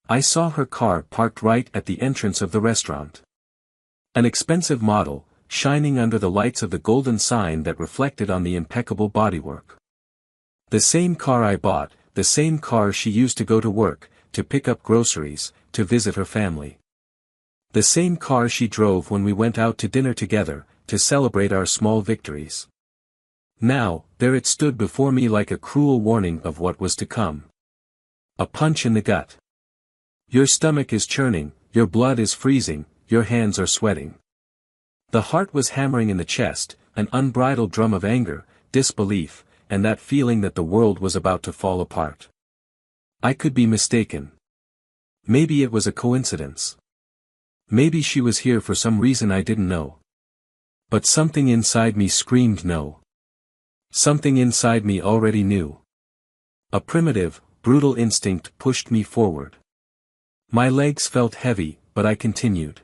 I saw her car parked right at the entrance of the restaurant. An expensive model, shining under the lights of the golden sign that reflected on the impeccable bodywork. The same car I bought, the same car she used to go to work, to pick up groceries, to visit her family. The same car she drove when we went out to dinner together, to celebrate our small victories. Now, there it stood before me like a cruel warning of what was to come. A punch in the gut. Your stomach is churning, your blood is freezing, your hands are sweating. The heart was hammering in the chest, an unbridled drum of anger, disbelief, and that feeling that the world was about to fall apart. I could be mistaken. Maybe it was a coincidence. Maybe she was here for some reason I didn't know. But something inside me screamed no. Something inside me already knew. A primitive, brutal instinct pushed me forward. My legs felt heavy, but I continued.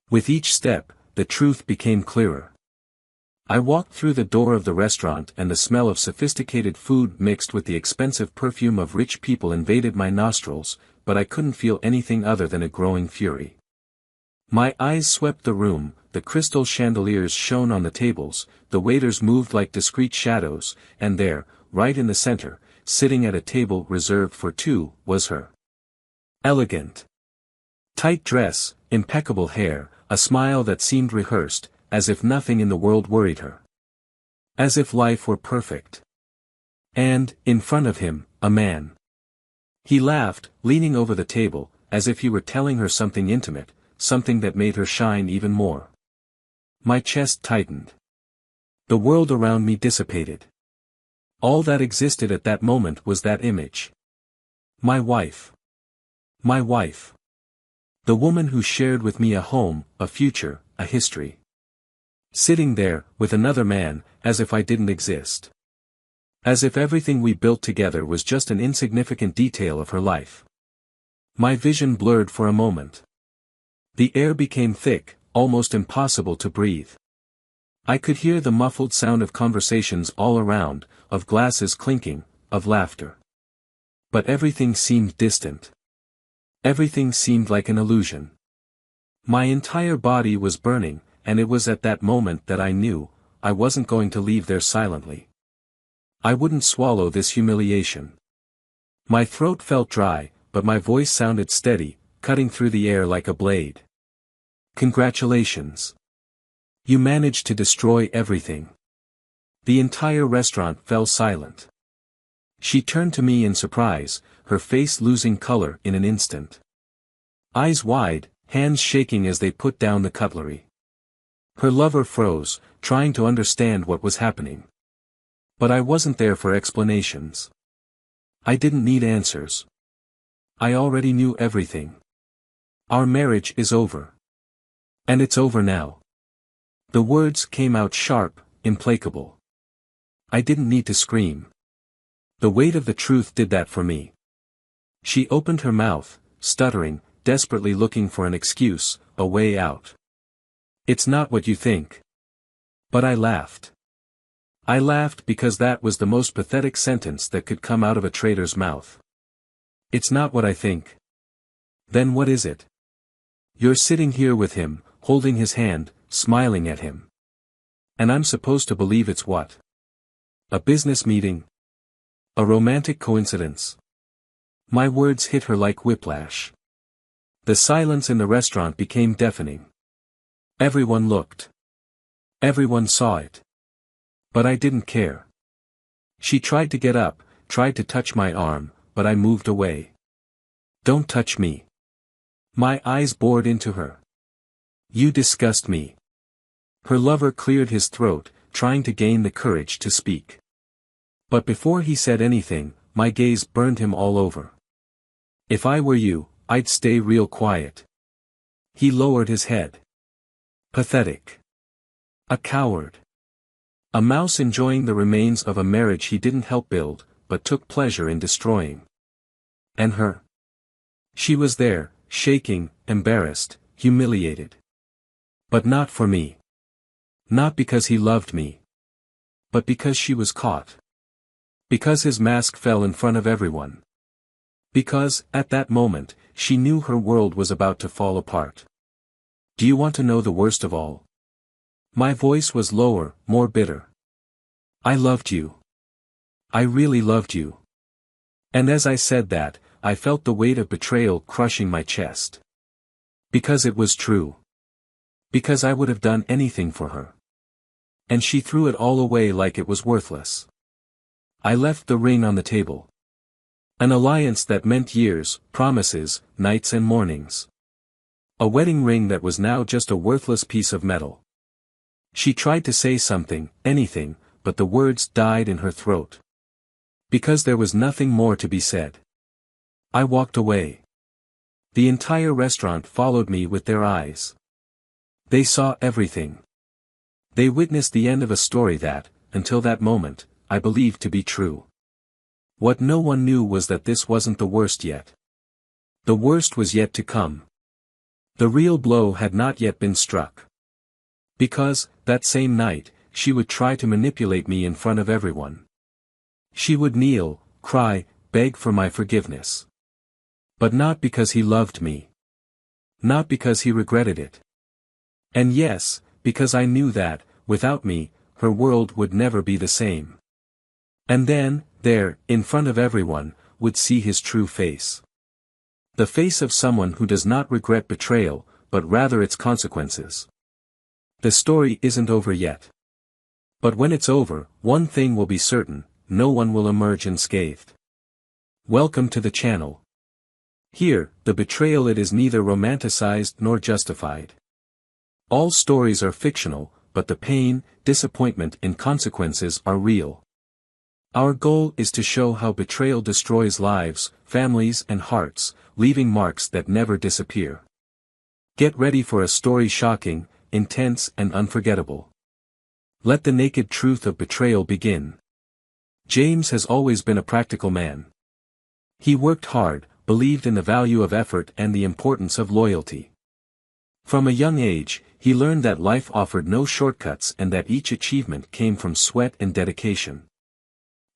With each step, the truth became clearer. I walked through the door of the restaurant and the smell of sophisticated food mixed with the expensive perfume of rich people invaded my nostrils, but I couldn't feel anything other than a growing fury. My eyes swept the room, the crystal chandeliers shone on the tables, the waiters moved like discreet shadows, and there, right in the center, sitting at a table reserved for two, was her. Elegant. Tight dress, impeccable hair, a smile that seemed rehearsed, as if nothing in the world worried her. As if life were perfect. And, in front of him, a man. He laughed, leaning over the table, as if he were telling her something intimate, something that made her shine even more. My chest tightened. The world around me dissipated. All that existed at that moment was that image. My wife. My wife. The woman who shared with me a home, a future, a history. Sitting there, with another man, as if I didn't exist. As if everything we built together was just an insignificant detail of her life. My vision blurred for a moment. The air became thick, almost impossible to breathe. I could hear the muffled sound of conversations all around, of glasses clinking, of laughter. But everything seemed distant. Everything seemed like an illusion. My entire body was burning, and it was at that moment that I knew, I wasn't going to leave there silently. I wouldn't swallow this humiliation. My throat felt dry, but my voice sounded steady, cutting through the air like a blade. Congratulations. You managed to destroy everything. The entire restaurant fell silent. She turned to me in surprise, her face losing color in an instant. Eyes wide, hands shaking as they put down the cutlery. Her lover froze, trying to understand what was happening. But I wasn't there for explanations. I didn't need answers. I already knew everything. Our marriage is over. And it's over now. The words came out sharp, implacable. I didn't need to scream. The weight of the truth did that for me. She opened her mouth, stuttering, desperately looking for an excuse, a way out. It's not what you think. But I laughed. I laughed because that was the most pathetic sentence that could come out of a traitor's mouth. It's not what I think. Then what is it? You're sitting here with him, holding his hand, smiling at him. And I'm supposed to believe it's what? A business meeting? A romantic coincidence? My words hit her like whiplash. The silence in the restaurant became deafening. Everyone looked. Everyone saw it. But I didn't care. She tried to get up, tried to touch my arm, but I moved away. Don't touch me. My eyes bored into her. You disgust me. Her lover cleared his throat, trying to gain the courage to speak. But before he said anything, my gaze burned him all over. If I were you, I'd stay real quiet. He lowered his head. Pathetic. A coward. A mouse enjoying the remains of a marriage he didn't help build, but took pleasure in destroying. And her? She was there, shaking, embarrassed, humiliated. But not for me. Not because he loved me. But because she was caught. Because his mask fell in front of everyone. Because, at that moment, she knew her world was about to fall apart. Do you want to know the worst of all? My voice was lower, more bitter. I loved you. I really loved you. And as I said that, I felt the weight of betrayal crushing my chest. Because it was true. Because I would have done anything for her. And she threw it all away like it was worthless. I left the ring on the table. An alliance that meant years, promises, nights and mornings. A wedding ring that was now just a worthless piece of metal. She tried to say something, anything, but the words died in her throat. Because there was nothing more to be said. I walked away. The entire restaurant followed me with their eyes. They saw everything. They witnessed the end of a story that, until that moment, I believed to be true. What no one knew was that this wasn't the worst yet. The worst was yet to come. The real blow had not yet been struck. Because, that same night, she would try to manipulate me in front of everyone. She would kneel, cry, beg for my forgiveness. But not because he loved me. Not because he regretted it. And yes, because I knew that, without me, her world would never be the same. And then, there, in front of everyone, would see his true face. The face of someone who does not regret betrayal, but rather its consequences. The story isn't over yet. But when it's over, one thing will be certain, no one will emerge unscathed. Welcome to the channel. Here, the betrayal it is neither romanticized nor justified. All stories are fictional, but the pain, disappointment and consequences are real. Our goal is to show how betrayal destroys lives, families and hearts, leaving marks that never disappear. Get ready for a story shocking, intense and unforgettable. Let the naked truth of betrayal begin. James has always been a practical man. He worked hard, believed in the value of effort and the importance of loyalty. From a young age, he learned that life offered no shortcuts and that each achievement came from sweat and dedication.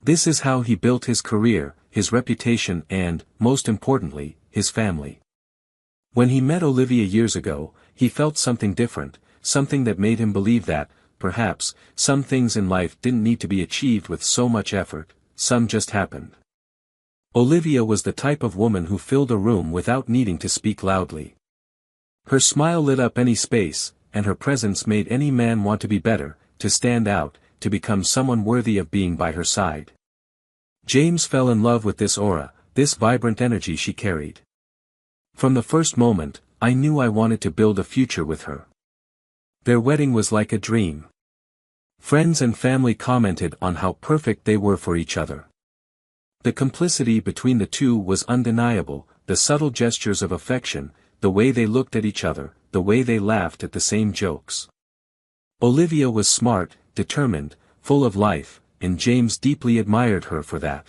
This is how he built his career, his reputation and, most importantly, his family. When he met Olivia years ago, he felt something different, something that made him believe that, perhaps, some things in life didn't need to be achieved with so much effort, some just happened. Olivia was the type of woman who filled a room without needing to speak loudly. Her smile lit up any space, and her presence made any man want to be better, to stand out, to become someone worthy of being by her side. James fell in love with this aura, this vibrant energy she carried. From the first moment, I knew I wanted to build a future with her. Their wedding was like a dream. Friends and family commented on how perfect they were for each other. The complicity between the two was undeniable, the subtle gestures of affection, the way they looked at each other, the way they laughed at the same jokes. Olivia was smart, determined, full of life, and James deeply admired her for that.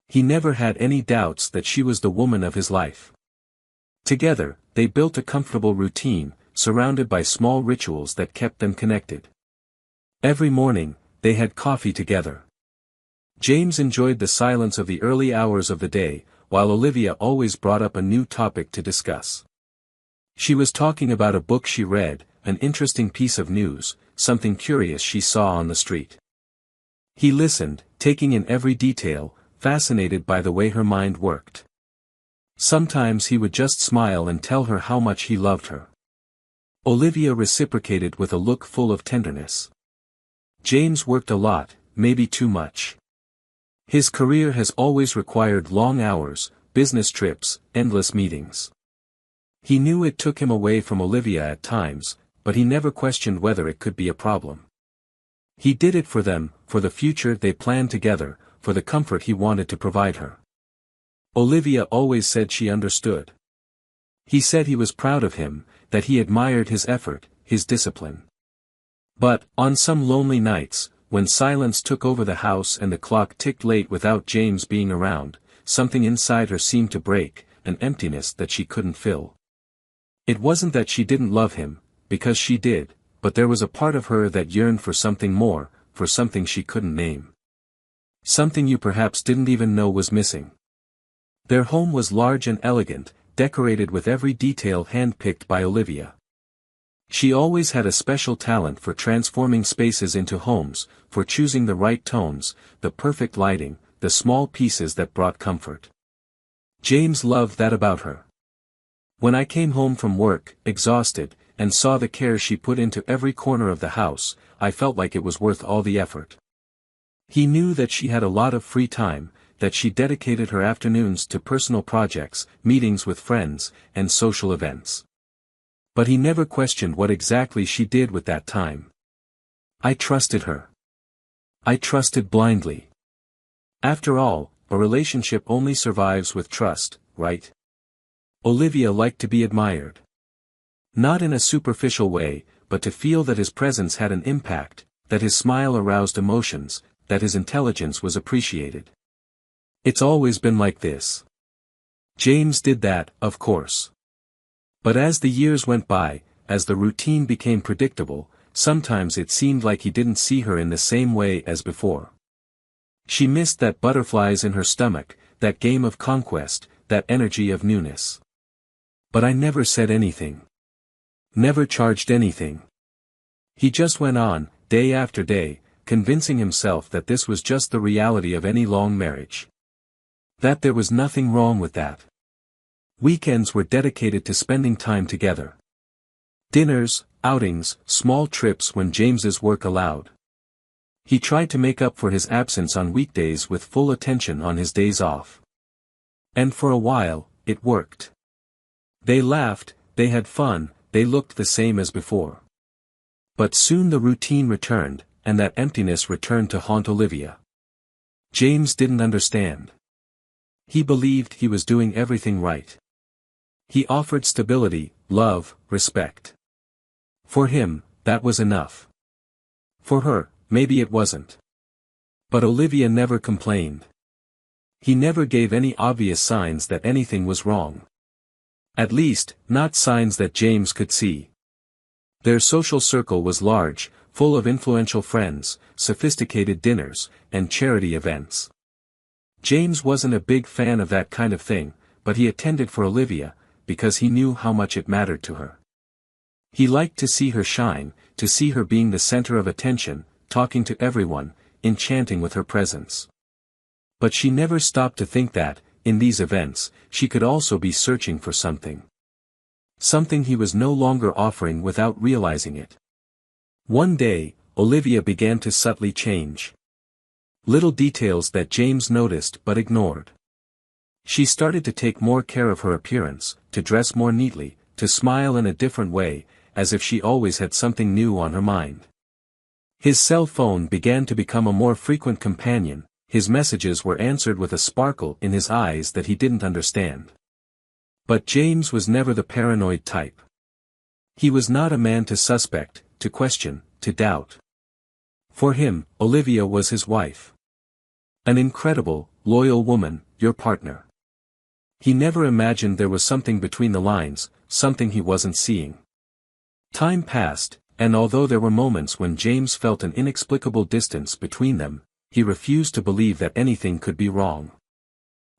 He never had any doubts that she was the woman of his life. Together, they built a comfortable routine, surrounded by small rituals that kept them connected. Every morning, they had coffee together. James enjoyed the silence of the early hours of the day, while Olivia always brought up a new topic to discuss. She was talking about a book she read, an interesting piece of news, something curious she saw on the street. He listened, taking in every detail, fascinated by the way her mind worked. Sometimes he would just smile and tell her how much he loved her. Olivia reciprocated with a look full of tenderness. James worked a lot, maybe too much. His career has always required long hours, business trips, endless meetings. He knew it took him away from Olivia at times, but he never questioned whether it could be a problem. He did it for them, for the future they planned together, for the comfort he wanted to provide her. Olivia always said she understood. He said he was proud of him, that he admired his effort, his discipline. But, on some lonely nights, when silence took over the house and the clock ticked late without James being around, something inside her seemed to break, an emptiness that she couldn't fill. It wasn't that she didn't love him, because she did, but there was a part of her that yearned for something more, for something she couldn't name. Something you perhaps didn't even know was missing. Their home was large and elegant, decorated with every detail hand-picked by Olivia. She always had a special talent for transforming spaces into homes, for choosing the right tones, the perfect lighting, the small pieces that brought comfort. James loved that about her. When I came home from work, exhausted, and saw the care she put into every corner of the house, I felt like it was worth all the effort. He knew that she had a lot of free time, that she dedicated her afternoons to personal projects, meetings with friends, and social events. But he never questioned what exactly she did with that time. I trusted her. I trusted blindly. After all, a relationship only survives with trust, right? Olivia liked to be admired. Not in a superficial way, but to feel that his presence had an impact, that his smile aroused emotions, that his intelligence was appreciated. It's always been like this. James did that, of course. But as the years went by, as the routine became predictable, sometimes it seemed like he didn't see her in the same way as before. She missed that butterflies in her stomach, that game of conquest, that energy of newness. But I never said anything. Never charged anything. He just went on, day after day, convincing himself that this was just the reality of any long marriage. That there was nothing wrong with that. Weekends were dedicated to spending time together. Dinners, outings, small trips when James's work allowed. He tried to make up for his absence on weekdays with full attention on his days off. And for a while, it worked. They laughed, they had fun, they looked the same as before. But soon the routine returned, and that emptiness returned to haunt Olivia. James didn't understand. He believed he was doing everything right. He offered stability, love, respect. For him, that was enough. For her, maybe it wasn't. But Olivia never complained. He never gave any obvious signs that anything was wrong. At least, not signs that James could see. Their social circle was large, full of influential friends, sophisticated dinners, and charity events. James wasn't a big fan of that kind of thing, but he attended for Olivia, because he knew how much it mattered to her. He liked to see her shine, to see her being the center of attention, talking to everyone, enchanting with her presence. But she never stopped to think that, in these events, she could also be searching for something. Something he was no longer offering without realizing it. One day, Olivia began to subtly change. Little details that James noticed but ignored. She started to take more care of her appearance, to dress more neatly, to smile in a different way, as if she always had something new on her mind. His cell phone began to become a more frequent companion, his messages were answered with a sparkle in his eyes that he didn't understand. But James was never the paranoid type. He was not a man to suspect, to question, to doubt. For him, Olivia was his wife. An incredible, loyal woman, your partner. He never imagined there was something between the lines, something he wasn't seeing. Time passed, and although there were moments when James felt an inexplicable distance between them, he refused to believe that anything could be wrong.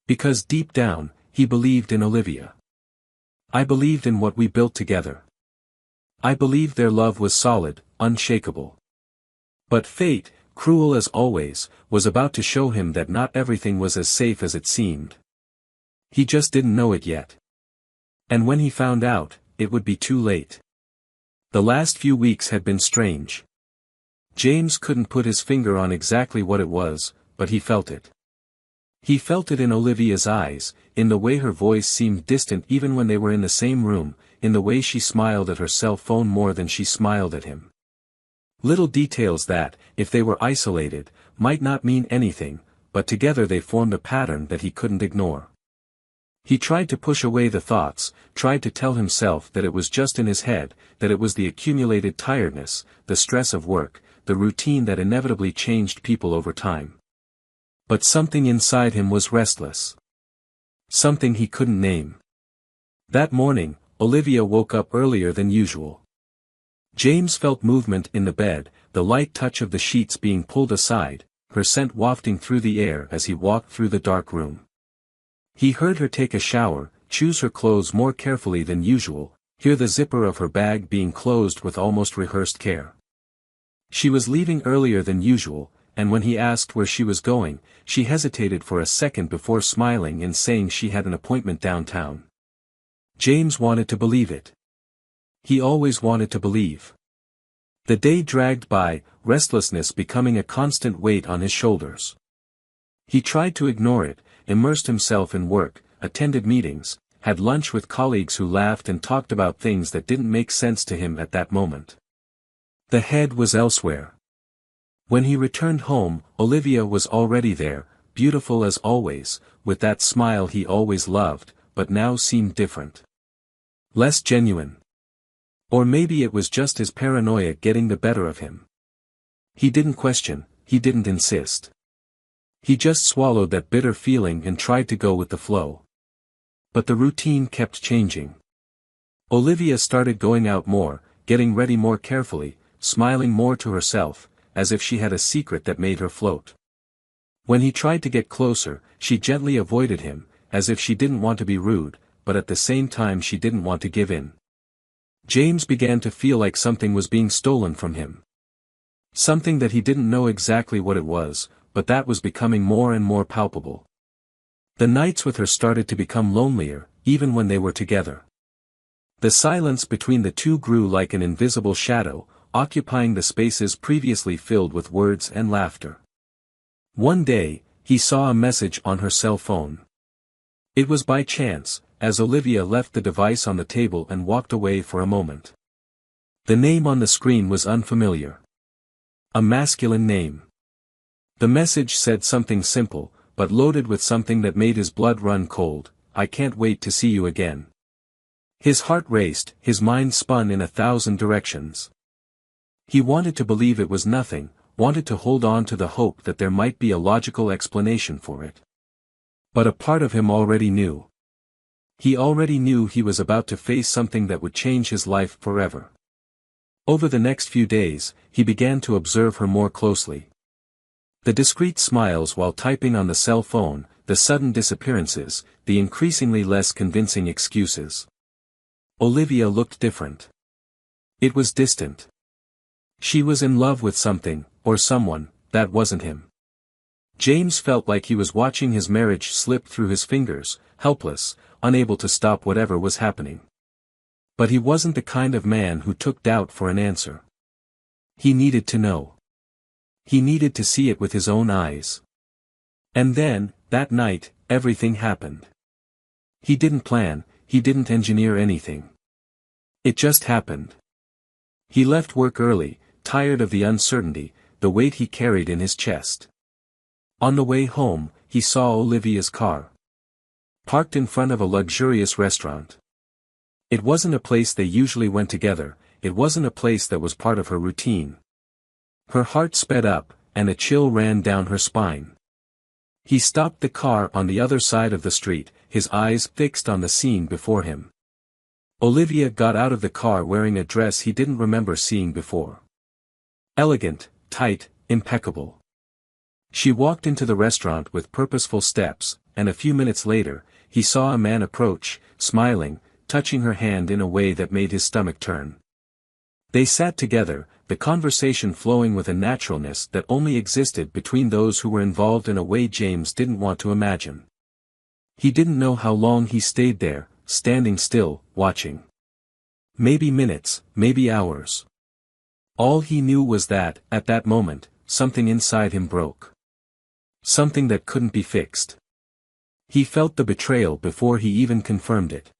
Because deep down, he believed in Olivia. I believed in what we built together. I believed their love was solid, unshakable. But fate, cruel as always, was about to show him that not everything was as safe as it seemed. He just didn't know it yet. And when he found out, it would be too late. The last few weeks had been strange. James couldn't put his finger on exactly what it was, but he felt it. He felt it in Olivia's eyes, in the way her voice seemed distant even when they were in the same room, in the way she smiled at her cell phone more than she smiled at him. Little details that, if they were isolated, might not mean anything, but together they formed a pattern that he couldn't ignore. He tried to push away the thoughts, tried to tell himself that it was just in his head, that it was the accumulated tiredness, the stress of work, the routine that inevitably changed people over time. But something inside him was restless. Something he couldn't name. That morning, Olivia woke up earlier than usual. James felt movement in the bed, the light touch of the sheets being pulled aside, her scent wafting through the air as he walked through the dark room. He heard her take a shower, choose her clothes more carefully than usual, hear the zipper of her bag being closed with almost rehearsed care. She was leaving earlier than usual, and when he asked where she was going, she hesitated for a second before smiling and saying she had an appointment downtown. James wanted to believe it. He always wanted to believe. The day dragged by, restlessness becoming a constant weight on his shoulders. He tried to ignore it, immersed himself in work, attended meetings, had lunch with colleagues who laughed and talked about things that didn't make sense to him at that moment. The head was elsewhere. When he returned home, Olivia was already there, beautiful as always, with that smile he always loved, but now seemed different. Less genuine. Or maybe it was just his paranoia getting the better of him. He didn't question, he didn't insist. He just swallowed that bitter feeling and tried to go with the flow. But the routine kept changing. Olivia started going out more, getting ready more carefully, smiling more to herself, as if she had a secret that made her float. When he tried to get closer, she gently avoided him, as if she didn't want to be rude, but at the same time she didn't want to give in. James began to feel like something was being stolen from him. Something that he didn't know exactly what it was, but that was becoming more and more palpable. The nights with her started to become lonelier, even when they were together. The silence between the two grew like an invisible shadow, occupying the spaces previously filled with words and laughter. One day, he saw a message on her cell phone. It was by chance, as Olivia left the device on the table and walked away for a moment. The name on the screen was unfamiliar. A masculine name. The message said something simple, but loaded with something that made his blood run cold: "I can't wait to see you again." His heart raced, his mind spun in 1,000 directions. He wanted to believe it was nothing, wanted to hold on to the hope that there might be a logical explanation for it. But a part of him already knew. He already knew he was about to face something that would change his life forever. Over the next few days, he began to observe her more closely. The discreet smiles while typing on the cell phone, the sudden disappearances, the increasingly less convincing excuses. Olivia looked different. It was distant. She was in love with something, or someone, that wasn't him. James felt like he was watching his marriage slip through his fingers, helpless, unable to stop whatever was happening. But he wasn't the kind of man who took doubt for an answer. He needed to know. He needed to see it with his own eyes. And then, that night, everything happened. He didn't plan, he didn't engineer anything. It just happened. He left work early, tired of the uncertainty, the weight he carried in his chest. On the way home, he saw Olivia's car parked in front of a luxurious restaurant. It wasn't a place they usually went together, it wasn't a place that was part of her routine. Her heart sped up, and a chill ran down her spine. He stopped the car on the other side of the street, his eyes fixed on the scene before him. Olivia got out of the car wearing a dress he didn't remember seeing before. Elegant, tight, impeccable. She walked into the restaurant with purposeful steps, and a few minutes later, he saw a man approach, smiling, touching her hand in a way that made his stomach turn. They sat together, the conversation flowing with a naturalness that only existed between those who were involved in a way James didn't want to imagine. He didn't know how long he stayed there, standing still, watching. Maybe minutes, maybe hours. All he knew was that, at that moment, something inside him broke. Something that couldn't be fixed. He felt the betrayal before he even confirmed it.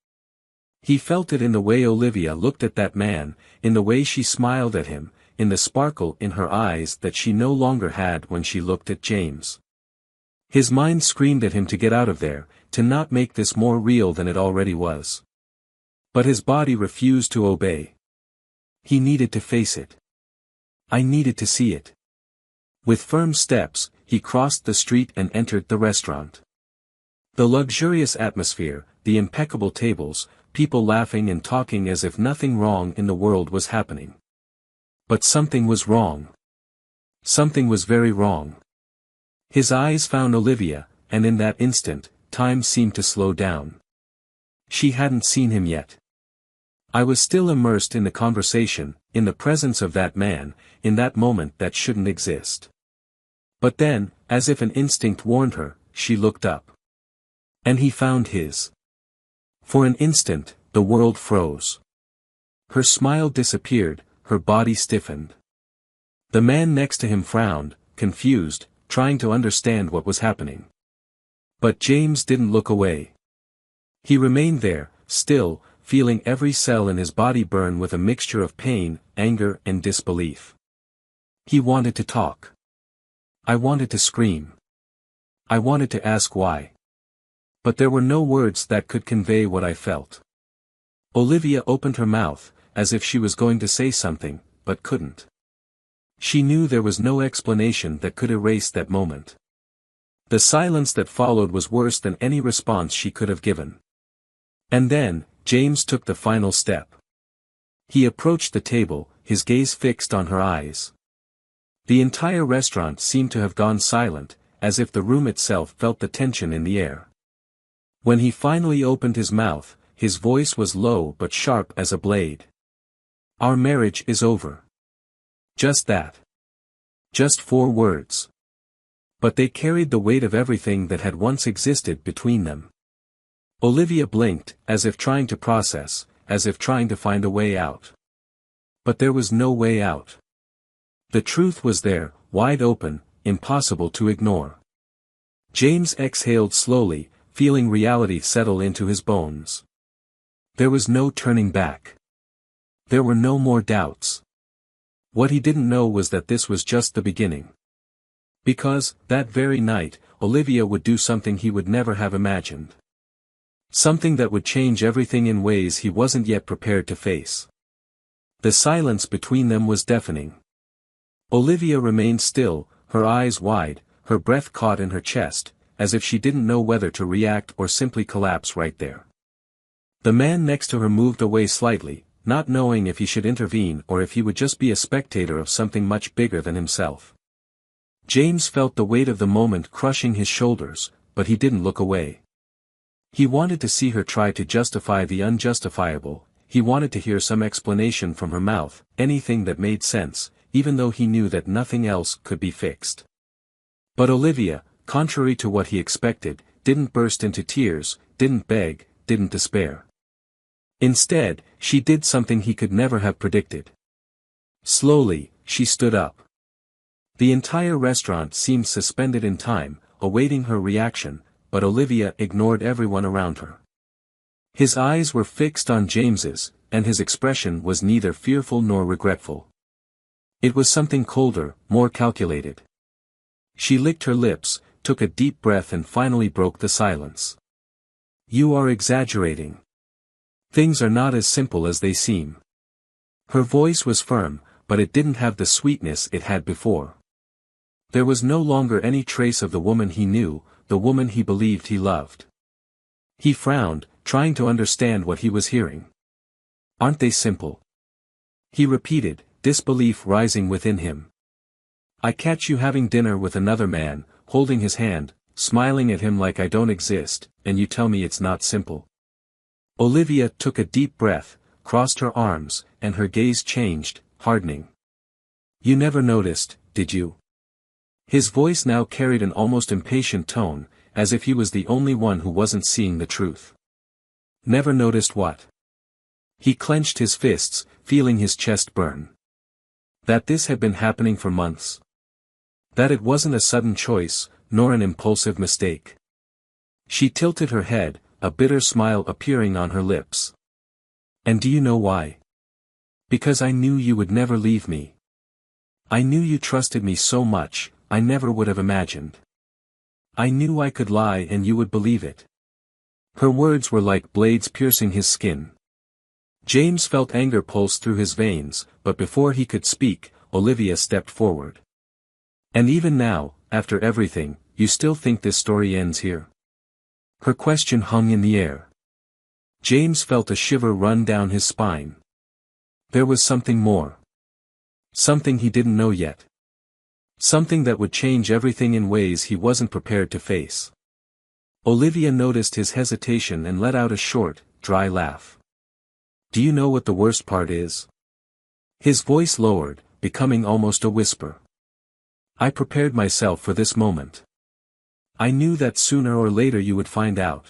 He felt it in the way Olivia looked at that man, in the way she smiled at him, in the sparkle in her eyes that she no longer had when she looked at James. His mind screamed at him to get out of there, to not make this more real than it already was. But his body refused to obey. He needed to face it. I needed to see it. With firm steps, he crossed the street and entered the restaurant. The luxurious atmosphere, the impeccable tables, people laughing and talking as if nothing wrong in the world was happening. But something was wrong. Something was very wrong. His eyes found Olivia, and in that instant, time seemed to slow down. She hadn't seen him yet. I was still immersed in the conversation, in the presence of that man, in that moment that shouldn't exist. But then, as if an instinct warned her, she looked up. And he found his. For an instant, the world froze. Her smile disappeared, her body stiffened. The man next to him frowned, confused, trying to understand what was happening. But James didn't look away. He remained there, still, feeling every cell in his body burn with a mixture of pain, anger, and disbelief. He wanted to talk. I wanted to scream. I wanted to ask why. But there were no words that could convey what I felt. Olivia opened her mouth, as if she was going to say something, but couldn't. She knew there was no explanation that could erase that moment. The silence that followed was worse than any response she could have given. And then, James took the final step. He approached the table, his gaze fixed on her eyes. The entire restaurant seemed to have gone silent, as if the room itself felt the tension in the air. When he finally opened his mouth, his voice was low but sharp as a blade. "Our marriage is over." Just that. Just 4 words. But they carried the weight of everything that had once existed between them. Olivia blinked, as if trying to process, as if trying to find a way out. But there was no way out. The truth was there, wide open, impossible to ignore. James exhaled slowly, feeling reality settle into his bones. There was no turning back. There were no more doubts. What he didn't know was that this was just the beginning. Because, that very night, Olivia would do something he would never have imagined. Something that would change everything in ways he wasn't yet prepared to face. The silence between them was deafening. Olivia remained still, her eyes wide, her breath caught in her chest, as if she didn't know whether to react or simply collapse right there. The man next to her moved away slightly, not knowing if he should intervene or if he would just be a spectator of something much bigger than himself. James felt the weight of the moment crushing his shoulders, but he didn't look away. He wanted to see her try to justify the unjustifiable, he wanted to hear some explanation from her mouth, anything that made sense, even though he knew that nothing else could be fixed. But Olivia, contrary to what he expected, didn't burst into tears, didn't beg, didn't despair. Instead, she did something he could never have predicted. Slowly, she stood up. The entire restaurant seemed suspended in time, awaiting her reaction, but Olivia ignored everyone around her. His eyes were fixed on James's, and his expression was neither fearful nor regretful. It was something colder, more calculated. She licked her lips, took a deep breath and finally broke the silence. "You are exaggerating. Things are not as simple as they seem." Her voice was firm, but it didn't have the sweetness it had before. There was no longer any trace of the woman he knew, the woman he believed he loved. He frowned, trying to understand what he was hearing. "Aren't they simple?" he repeated, disbelief rising within him. "I catch you having dinner with another man, holding his hand, smiling at him like I don't exist, and you tell me it's not simple." Olivia took a deep breath, crossed her arms, and her gaze changed, hardening. "You never noticed, did you?" His voice now carried an almost impatient tone, as if he was the only one who wasn't seeing the truth. "Never noticed what?" He clenched his fists, feeling his chest burn. That this had been happening for months. That it wasn't a sudden choice, nor an impulsive mistake. She tilted her head, a bitter smile appearing on her lips. "And do you know why? Because I knew you would never leave me. I knew you trusted me so much, I never would have imagined. I knew I could lie and you would believe it." Her words were like blades piercing his skin. James felt anger pulse through his veins, but before he could speak, Olivia stepped forward. "And even now, after everything, you still think this story ends here?" Her question hung in the air. James felt a shiver run down his spine. There was something more. Something he didn't know yet. Something that would change everything in ways he wasn't prepared to face. Olivia noticed his hesitation and let out a short, dry laugh. Do you know what the worst part is? His voice lowered, becoming almost a whisper. I prepared myself for this moment. I knew that sooner or later you would find out.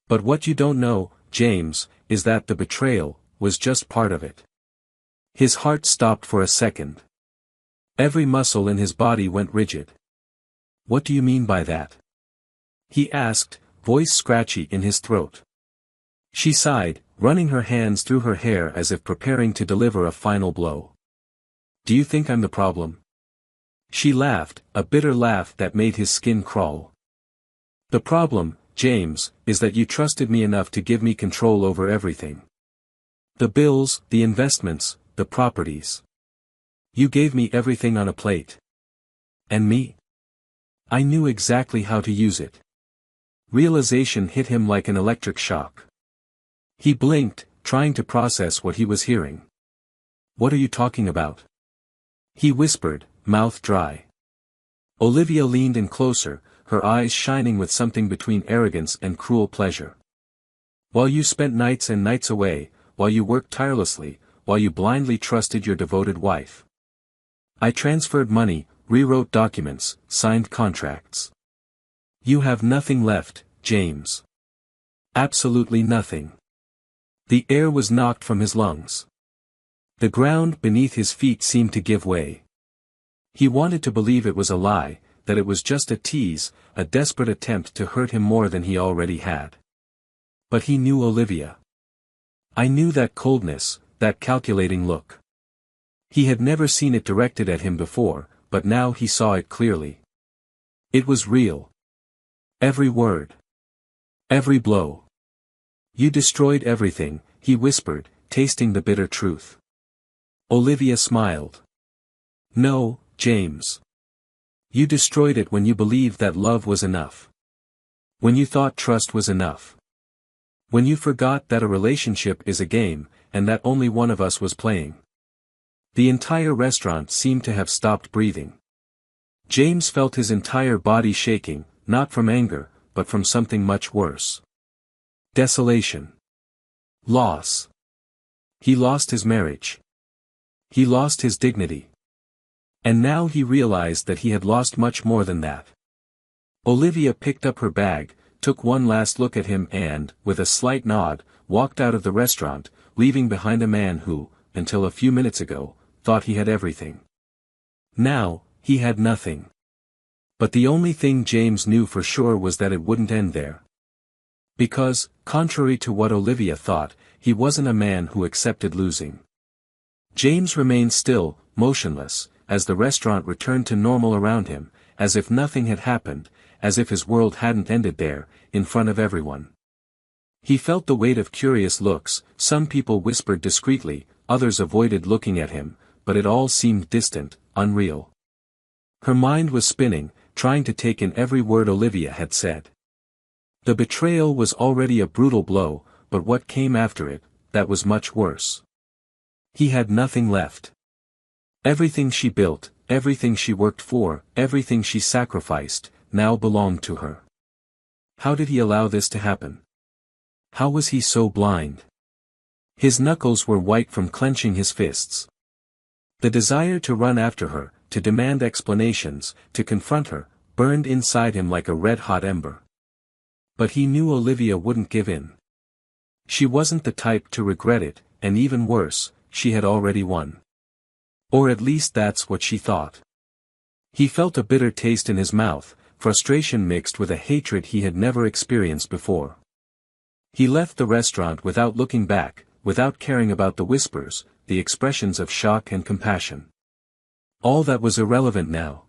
But what you don't know, James, is that the betrayal was just part of it. His heart stopped for a second. Every muscle in his body went rigid. What do you mean by that? He asked, voice scratchy in his throat. She sighed, running her hands through her hair as if preparing to deliver a final blow. Do you think I'm the problem? She laughed, a bitter laugh that made his skin crawl. The problem, James, is that you trusted me enough to give me control over everything. The bills, the investments, the properties. You gave me everything on a plate. And me? I knew exactly how to use it. Realization hit him like an electric shock. He blinked, trying to process what he was hearing. What are you talking about? He whispered, mouth dry. Olivia leaned in closer, her eyes shining with something between arrogance and cruel pleasure. While you spent nights and nights away, while you worked tirelessly, while you blindly trusted your devoted wife. I transferred money, rewrote documents, signed contracts. You have nothing left, James. Absolutely nothing. The air was knocked from his lungs. The ground beneath his feet seemed to give way. He wanted to believe it was a lie, that it was just a tease, a desperate attempt to hurt him more than he already had. But he knew Olivia. I knew that coldness, that calculating look. He had never seen it directed at him before, but now he saw it clearly. It was real. Every word. Every blow. You destroyed everything, he whispered, tasting the bitter truth. Olivia smiled. No, James. You destroyed it when you believed that love was enough. When you thought trust was enough. When you forgot that a relationship is a game, and that only one of us was playing. The entire restaurant seemed to have stopped breathing. James felt his entire body shaking, not from anger, but from something much worse. Desolation. Loss. He lost his marriage. He lost his dignity. And now he realized that he had lost much more than that. Olivia picked up her bag, took one last look at him and, with a slight nod, walked out of the restaurant, leaving behind a man who, until a few minutes ago, thought he had everything. Now, he had nothing. But the only thing James knew for sure was that it wouldn't end there. Because, contrary to what Olivia thought, he wasn't a man who accepted losing. James remained still, motionless, as the restaurant returned to normal around him, as if nothing had happened, as if his world hadn't ended there, in front of everyone. He felt the weight of curious looks, some people whispered discreetly, others avoided looking at him, but it all seemed distant, unreal. Her mind was spinning, trying to take in every word Olivia had said. The betrayal was already a brutal blow, but what came after it, that was much worse. He had nothing left. Everything she built, everything she worked for, everything she sacrificed, now belonged to her. How did he allow this to happen? How was he so blind? His knuckles were white from clenching his fists. The desire to run after her, to demand explanations, to confront her, burned inside him like a red-hot ember. But he knew Olivia wouldn't give in. She wasn't the type to regret it, and even worse, she had already won. Or at least that's what she thought. He felt a bitter taste in his mouth, frustration mixed with a hatred he had never experienced before. He left the restaurant without looking back, without caring about the whispers, the expressions of shock and compassion. All that was irrelevant now.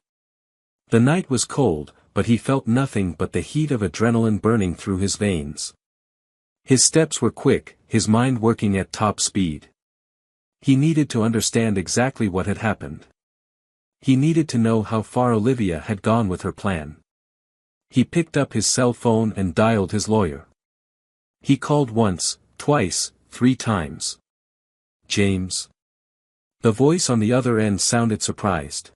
The night was cold, but he felt nothing but the heat of adrenaline burning through his veins. His steps were quick, his mind working at top speed. He needed to understand exactly what had happened. He needed to know how far Olivia had gone with her plan. He picked up his cell phone and dialed his lawyer. He called once, twice, 3 times. James. The voice on the other end sounded surprised.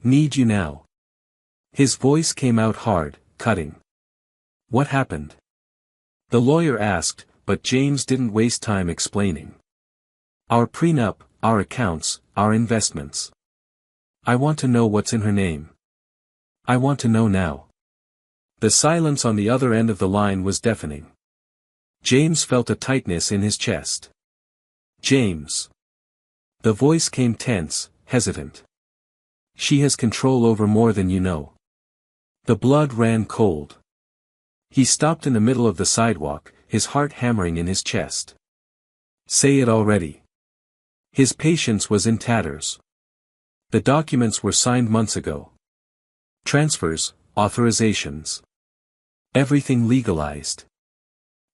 Need you now. His voice came out hard, cutting. What happened? The lawyer asked, but James didn't waste time explaining. Our prenup, our accounts, our investments. I want to know what's in her name. I want to know now. The silence on the other end of the line was deafening. James felt a tightness in his chest. James. The voice came tense, hesitant. She has control over more than you know. The blood ran cold. He stopped in the middle of the sidewalk, his heart hammering in his chest. Say it already. His patience was in tatters. The documents were signed months ago. Transfers, authorizations. Everything legalized.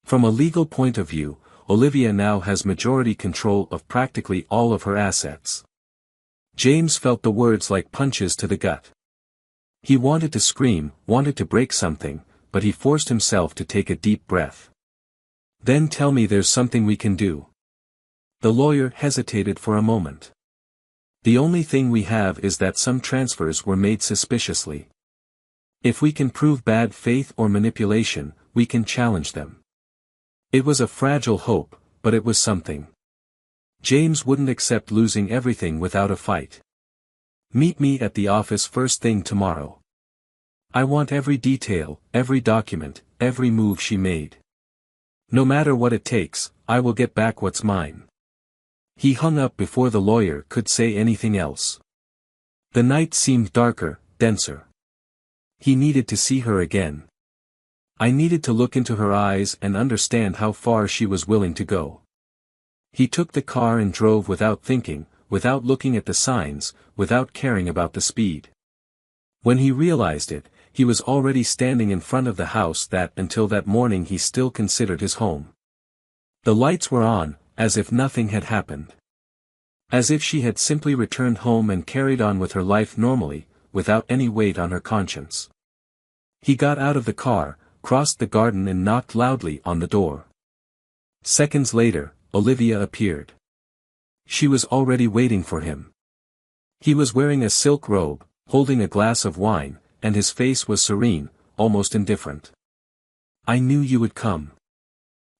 From a legal point of view, Olivia now has majority control of practically all of her assets. James felt the words like punches to the gut. He wanted to scream, wanted to break something, but he forced himself to take a deep breath. Then tell me there's something we can do. The lawyer hesitated for a moment. The only thing we have is that some transfers were made suspiciously. If we can prove bad faith or manipulation, we can challenge them. It was a fragile hope, but it was something. James wouldn't accept losing everything without a fight. Meet me at the office first thing tomorrow. I want every detail, every document, every move she made. No matter what it takes, I will get back what's mine. He hung up before the lawyer could say anything else. The night seemed darker, denser. He needed to see her again. I needed to look into her eyes and understand how far she was willing to go. He took the car and drove without thinking, without looking at the signs, without caring about the speed. When he realized it, he was already standing in front of the house that until that morning he still considered his home. The lights were on, as if nothing had happened. As if she had simply returned home and carried on with her life normally, without any weight on her conscience. He got out of the car, crossed the garden and knocked loudly on the door. Seconds later, Olivia appeared. She was already waiting for him. He was wearing a silk robe, holding a glass of wine, and his face was serene, almost indifferent. I knew you would come.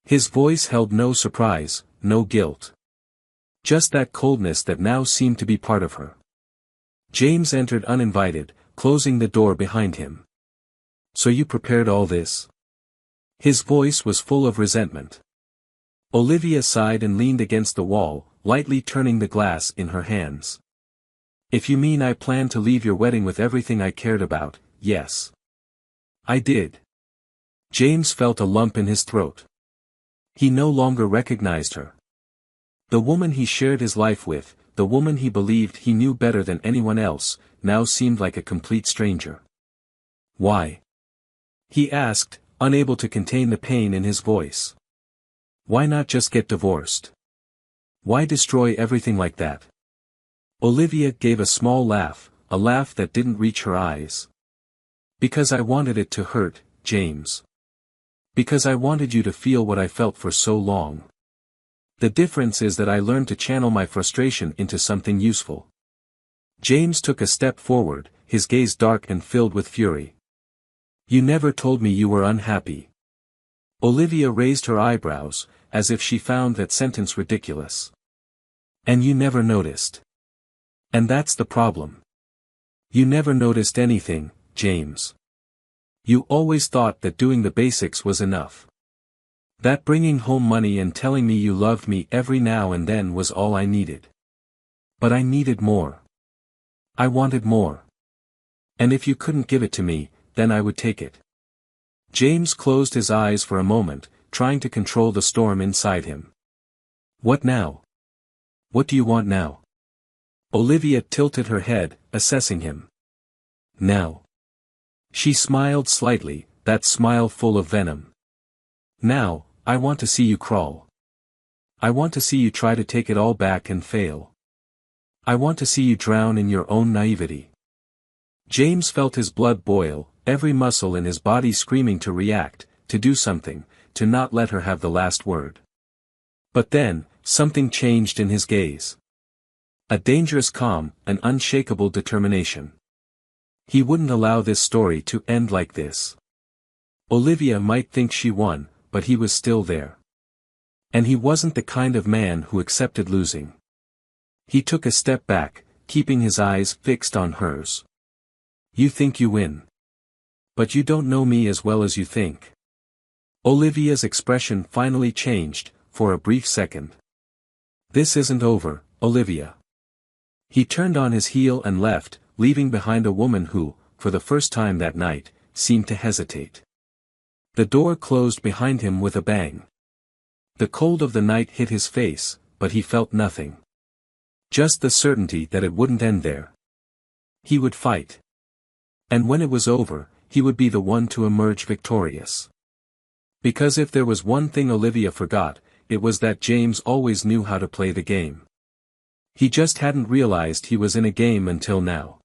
His voice held no surprise, no guilt. Just that coldness that now seemed to be part of her. James entered uninvited, closing the door behind him. So you prepared all this? His voice was full of resentment. Olivia sighed and leaned against the wall, lightly turning the glass in her hands. If you mean I planned to leave your wedding with everything I cared about, yes. I did. James felt a lump in his throat. He no longer recognized her. The woman he shared his life with, the woman he believed he knew better than anyone else, now seemed like a complete stranger. Why? He asked, unable to contain the pain in his voice. Why not just get divorced? Why destroy everything like that? Olivia gave a small laugh, a laugh that didn't reach her eyes. Because I wanted it to hurt, James. Because I wanted you to feel what I felt for so long. The difference is that I learned to channel my frustration into something useful. James took a step forward, his gaze dark and filled with fury. You never told me you were unhappy. Olivia raised her eyebrows, as if she found that sentence ridiculous. And you never noticed. And that's the problem. You never noticed anything, James. You always thought that doing the basics was enough. That bringing home money and telling me you loved me every now and then was all I needed. But I needed more. I wanted more. And if you couldn't give it to me, then I would take it. James closed his eyes for a moment, trying to control the storm inside him. What now? What do you want now? Olivia tilted her head, assessing him. Now. She smiled slightly, that smile full of venom. Now, I want to see you crawl. I want to see you try to take it all back and fail. I want to see you drown in your own naivety. James felt his blood boil, every muscle in his body screaming to react, to do something, to not let her have the last word. But then, something changed in his gaze. A dangerous calm, an unshakable determination. He wouldn't allow this story to end like this. Olivia might think she won, but he was still there. And he wasn't the kind of man who accepted losing. He took a step back, keeping his eyes fixed on hers. You think you win. But you don't know me as well as you think. Olivia's expression finally changed, for a brief second. This isn't over, Olivia. He turned on his heel and left, leaving behind a woman who, for the first time that night, seemed to hesitate. The door closed behind him with a bang. The cold of the night hit his face, but he felt nothing. Just the certainty that it wouldn't end there. He would fight. And when it was over, he would be the one to emerge victorious. Because if there was one thing Olivia forgot, it was that James always knew how to play the game. He just hadn't realized he was in a game until now.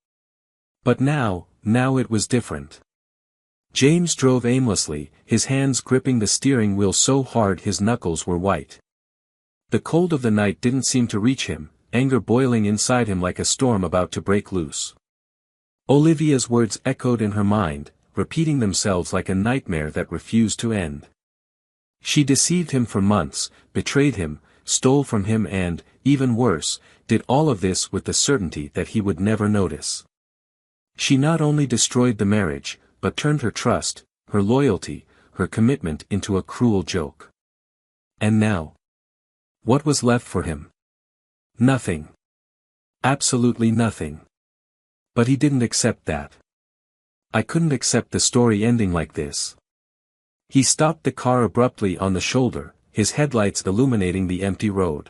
But now it was different. James drove aimlessly, his hands gripping the steering wheel so hard his knuckles were white. The cold of the night didn't seem to reach him, anger boiling inside him like a storm about to break loose. Olivia's words echoed in her mind, repeating themselves like a nightmare that refused to end. She deceived him for months, betrayed him, stole from him and, even worse, did all of this with the certainty that he would never notice. She not only destroyed the marriage, but turned her trust, her loyalty, her commitment into a cruel joke. And now? What was left for him? Nothing. Absolutely nothing. But he didn't accept that. I couldn't accept the story ending like this. He stopped the car abruptly on the shoulder, his headlights illuminating the empty road.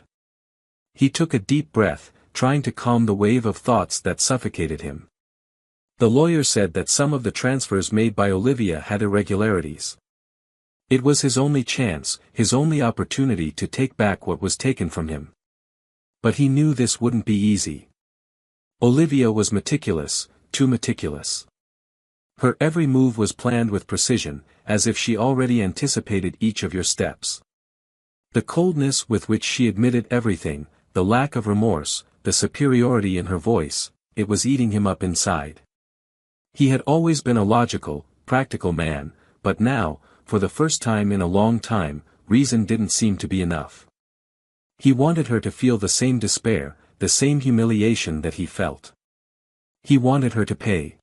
He took a deep breath, trying to calm the wave of thoughts that suffocated him. The lawyer said that some of the transfers made by Olivia had irregularities. It was his only chance, his only opportunity to take back what was taken from him. But he knew this wouldn't be easy. Olivia was meticulous, too meticulous. Her every move was planned with precision, as if she already anticipated each of your steps. The coldness with which she admitted everything, the lack of remorse, the superiority in her voice, it was eating him up inside. He had always been a logical, practical man, but now, for the first time in a long time, reason didn't seem to be enough. He wanted her to feel the same despair, the same humiliation that he felt. He wanted her to pay.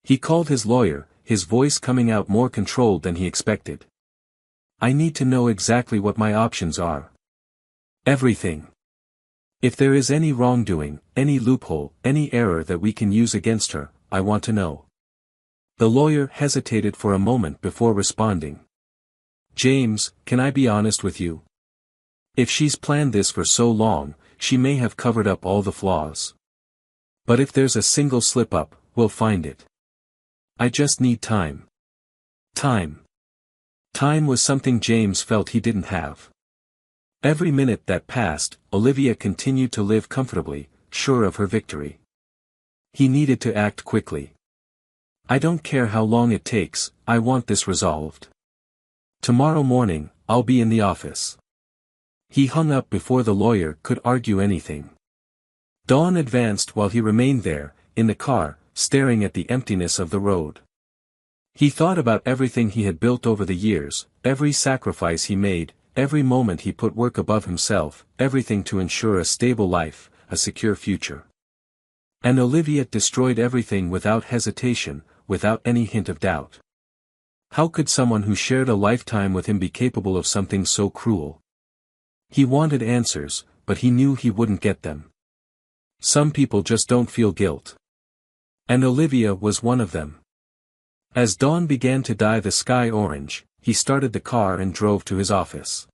He called his lawyer, his voice coming out more controlled than he expected. I need to know exactly what my options are. Everything. If there is any wrongdoing, any loophole, any error that we can use against her, I want to know. The lawyer hesitated for a moment before responding. James, can I be honest with you? If she's planned this for so long, she may have covered up all the flaws. But if there's a single slip-up, we'll find it. I just need time. Time. Time was something James felt he didn't have. Every minute that passed, Olivia continued to live comfortably, sure of her victory. He needed to act quickly. I don't care how long it takes, I want this resolved. Tomorrow morning, I'll be in the office. He hung up before the lawyer could argue anything. Dawn advanced while he remained there, in the car, staring at the emptiness of the road. He thought about everything he had built over the years, every sacrifice he made, every moment he put work above himself, everything to ensure a stable life, a secure future. And Olivia destroyed everything without hesitation, without any hint of doubt. How could someone who shared a lifetime with him be capable of something so cruel? He wanted answers, but he knew he wouldn't get them. Some people just don't feel guilt. And Olivia was one of them. As dawn began to dye the sky orange, he started the car and drove to his office.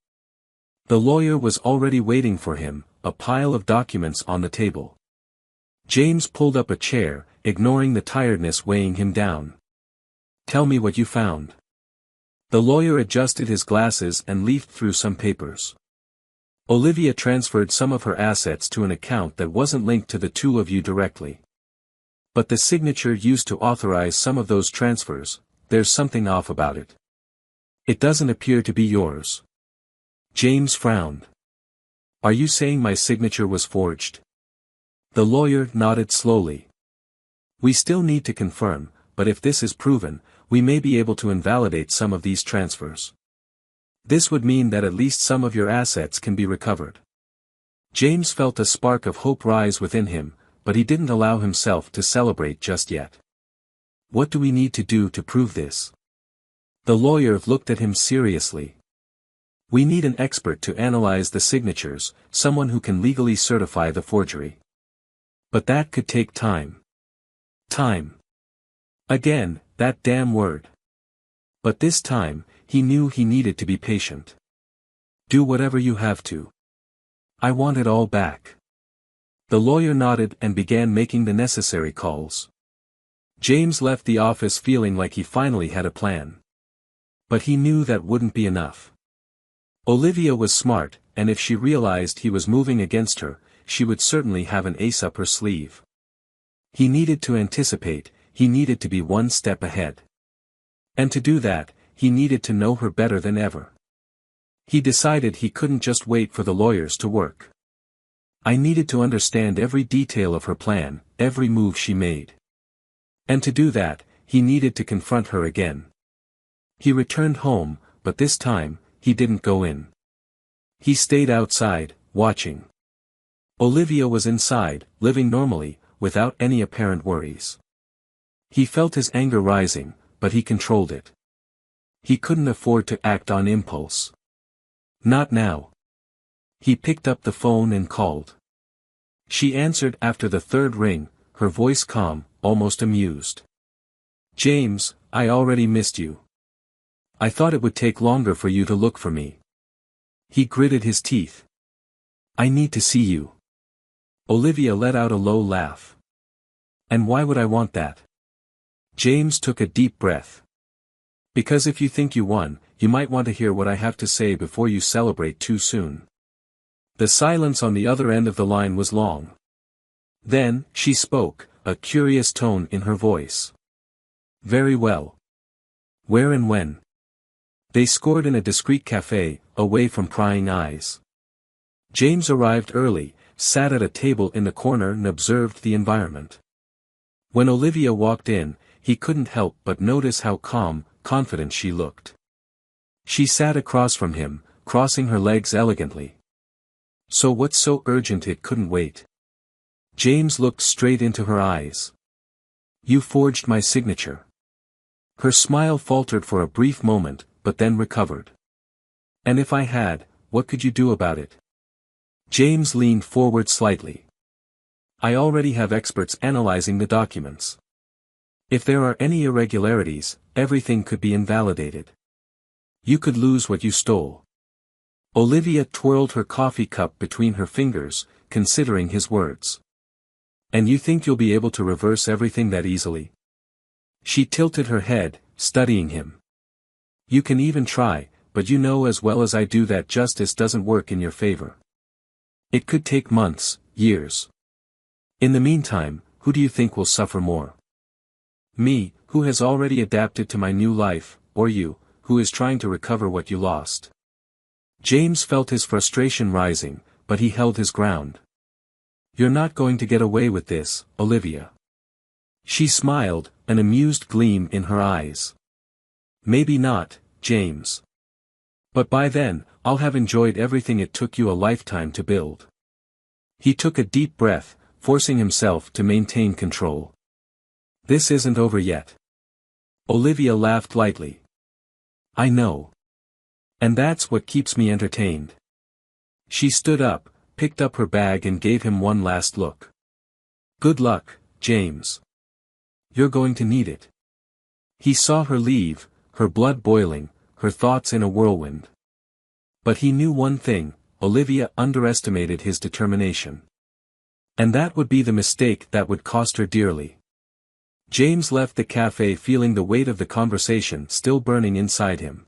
The lawyer was already waiting for him, a pile of documents on the table. James pulled up a chair, ignoring the tiredness weighing him down. Tell me what you found. The lawyer adjusted his glasses and leafed through some papers. Olivia transferred some of her assets to an account that wasn't linked to the two of you directly. But the signature used to authorize some of those transfers, there's something off about it. It doesn't appear to be yours. James frowned. Are you saying my signature was forged? The lawyer nodded slowly. We still need to confirm, but if this is proven, we may be able to invalidate some of these transfers. This would mean that at least some of your assets can be recovered. James felt a spark of hope rise within him, but he didn't allow himself to celebrate just yet. What do we need to do to prove this? The lawyer looked at him seriously. We need an expert to analyze the signatures, someone who can legally certify the forgery. But that could take time. Time. Again, that damn word. But this time, he knew he needed to be patient. Do whatever you have to. I want it all back. The lawyer nodded and began making the necessary calls. James left the office feeling like he finally had a plan. But he knew that wouldn't be enough. Olivia was smart, and if she realized he was moving against her, she would certainly have an ace up her sleeve. He needed to anticipate, he needed to be one step ahead. And to do that, he needed to know her better than ever. He decided he couldn't just wait for the lawyers to work. I needed to understand every detail of her plan, every move she made. And to do that, he needed to confront her again. He returned home, but this time, he didn't go in. He stayed outside, watching. Olivia was inside, living normally, without any apparent worries. He felt his anger rising, but he controlled it. He couldn't afford to act on impulse. Not now. He picked up the phone and called. She answered after the third ring, her voice calm, almost amused. James, I already missed you. I thought it would take longer for you to look for me. He gritted his teeth. I need to see you. Olivia let out a low laugh. And why would I want that? James took a deep breath. Because if you think you won, you might want to hear what I have to say before you celebrate too soon. The silence on the other end of the line was long. Then, she spoke, a curious tone in her voice. Very well. Where and when? They scored in a discreet cafe, away from prying eyes. James arrived early, sat at a table in the corner and observed the environment. When Olivia walked in, he couldn't help but notice how calm, confident she looked. She sat across from him, crossing her legs elegantly. So what's so urgent it couldn't wait? James looked straight into her eyes. You forged my signature. Her smile faltered for a brief moment, but then recovered. And if I had, what could you do about it? James leaned forward slightly. I already have experts analyzing the documents. If there are any irregularities, everything could be invalidated. You could lose what you stole. Olivia twirled her coffee cup between her fingers, considering his words. And you think you'll be able to reverse everything that easily? She tilted her head, studying him. You can even try, but you know as well as I do that justice doesn't work in your favor. It could take months, years. In the meantime, who do you think will suffer more? Me, who has already adapted to my new life, or you, who is trying to recover what you lost? James felt his frustration rising, but he held his ground. You're not going to get away with this, Olivia. She smiled, an amused gleam in her eyes. Maybe not, James. But by then, I'll have enjoyed everything it took you a lifetime to build. He took a deep breath, forcing himself to maintain control. This isn't over yet. Olivia laughed lightly. I know. And that's what keeps me entertained. She stood up, picked up her bag and gave him one last look. Good luck, James. You're going to need it. He saw her leave, her blood boiling, her thoughts in a whirlwind. But he knew one thing, Olivia underestimated his determination. And that would be the mistake that would cost her dearly. James left the cafe feeling the weight of the conversation still burning inside him.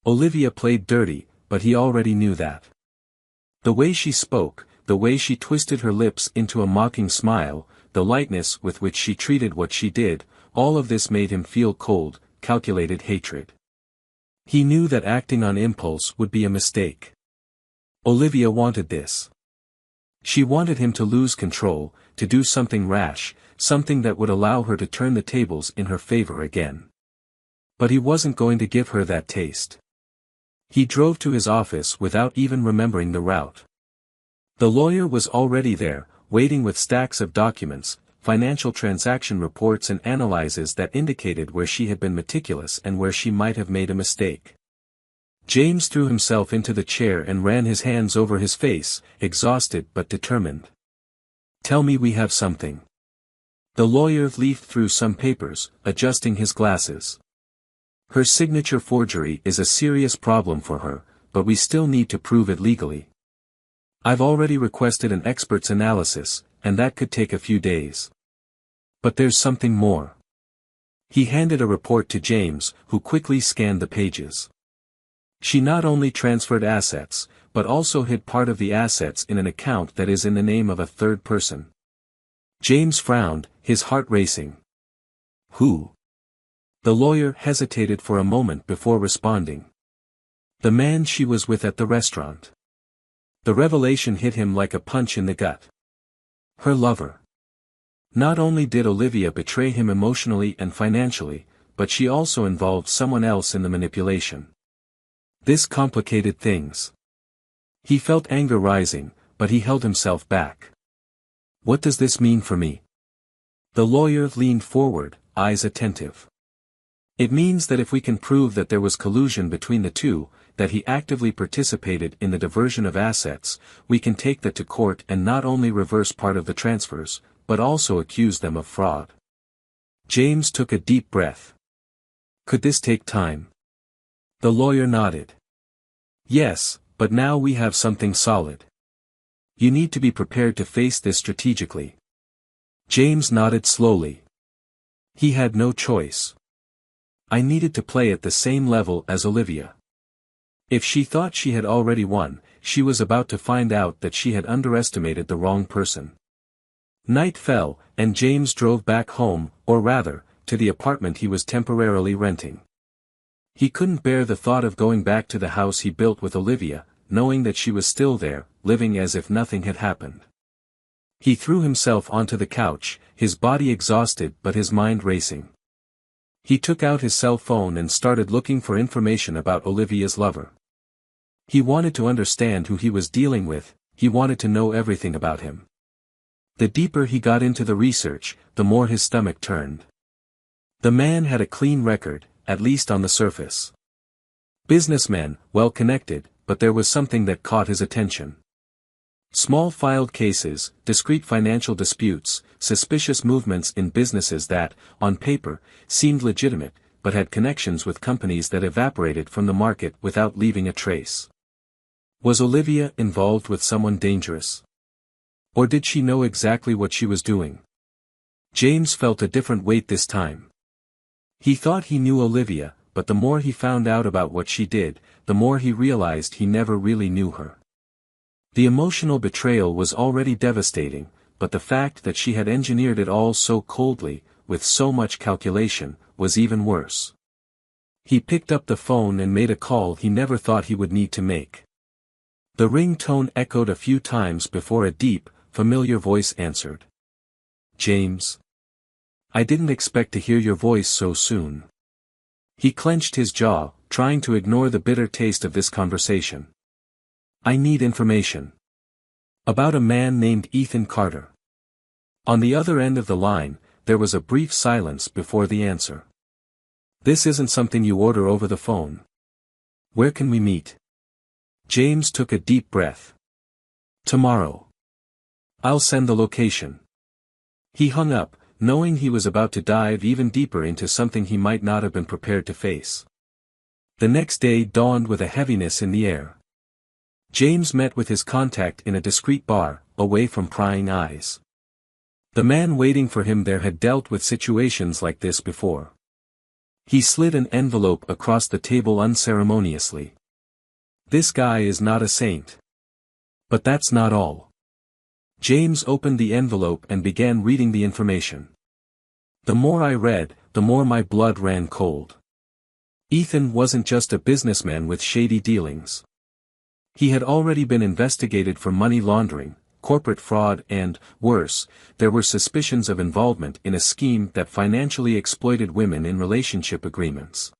Olivia played dirty, but he already knew that. The way she spoke, the way she twisted her lips into a mocking smile, the lightness with which she treated what she did, all of this made him feel cold, calculated hatred. He knew that acting on impulse would be a mistake. Olivia wanted this. She wanted him to lose control, to do something rash, something that would allow her to turn the tables in her favor again. But he wasn't going to give her that taste. He drove to his office without even remembering the route. The lawyer was already there, waiting with stacks of documents, financial transaction reports and analyses that indicated where she had been meticulous and where she might have made a mistake. James threw himself into the chair and ran his hands over his face, exhausted but determined. "Tell me we have something." The lawyer leafed through some papers, adjusting his glasses. "Her signature forgery is a serious problem for her, but we still need to prove it legally. I've already requested an expert's analysis, and that could take a few days. But there's something more." He handed a report to James, who quickly scanned the pages. "She not only transferred assets, but also hid part of the assets in an account that is in the name of a third person." James frowned, his heart racing. "Who?" The lawyer hesitated for a moment before responding. "The man she was with at the restaurant." The revelation hit him like a punch in the gut. Her lover. Not only did Olivia betray him emotionally and financially, but she also involved someone else in the manipulation. This complicated things. He felt anger rising, but he held himself back. "What does this mean for me?" The lawyer leaned forward, eyes attentive. "It means that if we can prove that there was collusion between the two, that he actively participated in the diversion of assets, we can take that to court and not only reverse part of the transfers, but also accuse them of fraud." James took a deep breath. "Could this take time?" The lawyer nodded. "Yes, but now we have something solid. You need to be prepared to face this strategically." James nodded slowly. He had no choice. "I needed to play at the same level as Olivia. If she thought she had already won, she was about to find out that she had underestimated the wrong person." Night fell, and James drove back home, or rather, to the apartment he was temporarily renting. He couldn't bear the thought of going back to the house he built with Olivia, knowing that she was still there, living as if nothing had happened. He threw himself onto the couch, his body exhausted but his mind racing. He took out his cell phone and started looking for information about Olivia's lover. He wanted to understand who he was dealing with, he wanted to know everything about him. The deeper he got into the research, the more his stomach turned. The man had a clean record, at least on the surface. Businessman, well connected, but there was something that caught his attention. Small filed cases, discrete financial disputes, suspicious movements in businesses that, on paper, seemed legitimate, but had connections with companies that evaporated from the market without leaving a trace. Was Olivia involved with someone dangerous? Or did she know exactly what she was doing? James felt a different weight this time. He thought he knew Olivia, but the more he found out about what she did, the more he realized he never really knew her. The emotional betrayal was already devastating, but the fact that she had engineered it all so coldly, with so much calculation, was even worse. He picked up the phone and made a call he never thought he would need to make. The ring-tone echoed a few times before a deep, familiar voice answered. "James. I didn't expect to hear your voice so soon." He clenched his jaw, trying to ignore the bitter taste of this conversation. "I need information. About a man named Ethan Carter." On the other end of the line, there was a brief silence before the answer. "This isn't something you order over the phone. Where can we meet?" James took a deep breath. "Tomorrow. I'll send the location." He hung up, knowing he was about to dive even deeper into something he might not have been prepared to face. The next day dawned with a heaviness in the air. James met with his contact in a discreet bar, away from prying eyes. The man waiting for him there had dealt with situations like this before. He slid an envelope across the table unceremoniously. "This guy is not a saint." But that's not all. James opened the envelope and began reading the information. The more I read, the more my blood ran cold. Ethan wasn't just a businessman with shady dealings. He had already been investigated for money laundering, corporate fraud and, worse, there were suspicions of involvement in a scheme that financially exploited women in relationship agreements.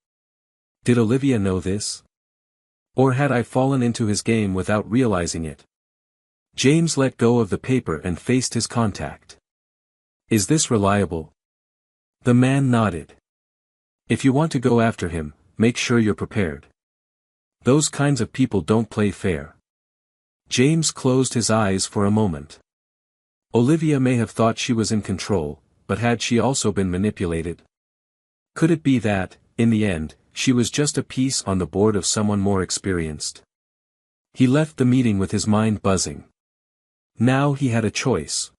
Did Olivia know this? Or had I fallen into his game without realizing it? James let go of the paper and faced his contact. Is this reliable? The man nodded. If you want to go after him, make sure you're prepared. Those kinds of people don't play fair. James closed his eyes for a moment. Olivia may have thought she was in control, but had she also been manipulated? Could it be that, in the end, she was just a piece on the board of someone more experienced? He left the meeting with his mind buzzing. Now he had a choice.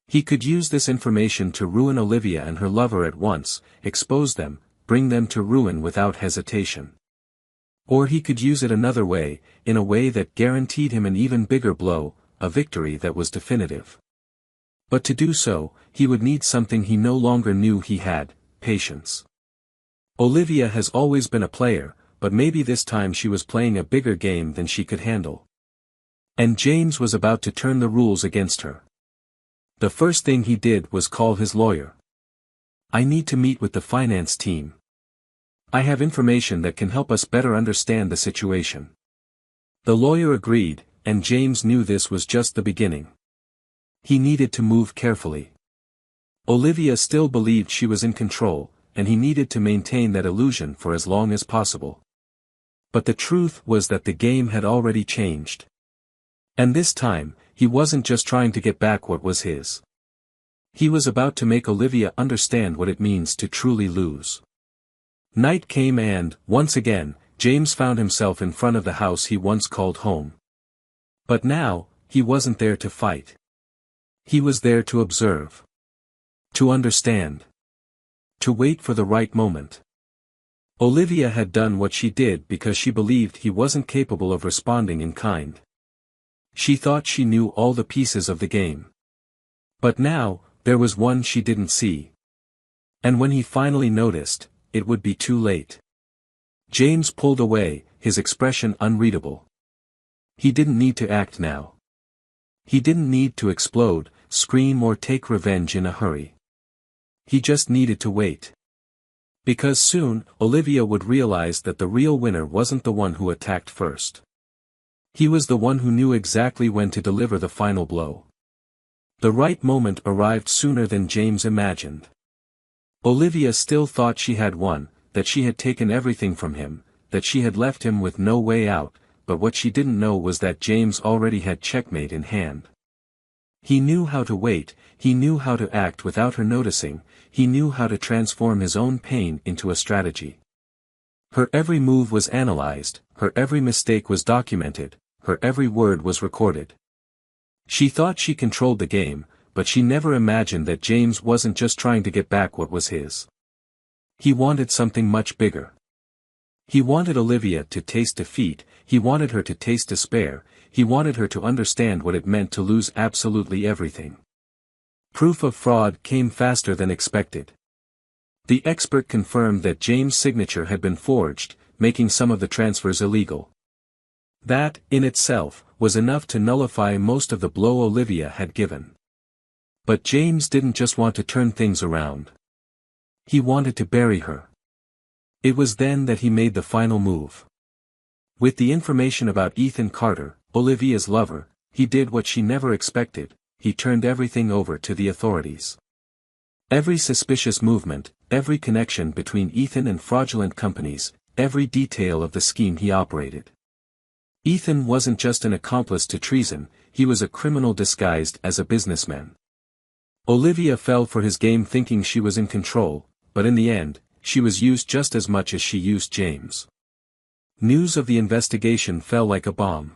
He could use this information to ruin Olivia and her lover at once, expose them, bring them to ruin without hesitation. Or he could use it another way, in a way that guaranteed him an even bigger blow, a victory that was definitive. But to do so, he would need something he no longer knew he had: patience. Olivia has always been a player, but maybe this time she was playing a bigger game than she could handle. And James was about to turn the rules against her. The first thing he did was call his lawyer. I need to meet with the finance team. I have information that can help us better understand the situation. The lawyer agreed, and James knew this was just the beginning. He needed to move carefully. Olivia still believed she was in control, and he needed to maintain that illusion for as long as possible. But the truth was that the game had already changed. And this time, he wasn't just trying to get back what was his. He was about to make Olivia understand what it means to truly lose. Night came and, once again, James found himself in front of the house he once called home. But now, he wasn't there to fight. He was there to observe. To understand. To wait for the right moment. Olivia had done what she did because she believed he wasn't capable of responding in kind. She thought she knew all the pieces of the game. But now, there was one she didn't see. And when he finally noticed, it would be too late. James pulled away, his expression unreadable. He didn't need to act now. He didn't need to explode, scream or take revenge in a hurry. He just needed to wait. Because soon, Olivia would realize that the real winner wasn't the one who attacked first. He was the one who knew exactly when to deliver the final blow. The right moment arrived sooner than James imagined. Olivia still thought she had won, that she had taken everything from him, that she had left him with no way out, but what she didn't know was that James already had checkmate in hand. He knew how to wait, he knew how to act without her noticing, he knew how to transform his own pain into a strategy. Her every move was analyzed, her every mistake was documented, her every word was recorded. She thought she controlled the game, but she never imagined that James wasn't just trying to get back what was his. He wanted something much bigger. He wanted Olivia to taste defeat, he wanted her to taste despair, he wanted her to understand what it meant to lose absolutely everything. Proof of fraud came faster than expected. The expert confirmed that James' signature had been forged, making some of the transfers illegal. That, in itself, was enough to nullify most of the blow Olivia had given. But James didn't just want to turn things around. He wanted to bury her. It was then that he made the final move. With the information about Ethan Carter, Olivia's lover, he did what she never expected, he turned everything over to the authorities. Every suspicious movement, every connection between Ethan and fraudulent companies, every detail of the scheme he operated. Ethan wasn't just an accomplice to treason, he was a criminal disguised as a businessman. Olivia fell for his game thinking she was in control, but in the end, she was used just as much as she used James. News of the investigation fell like a bomb.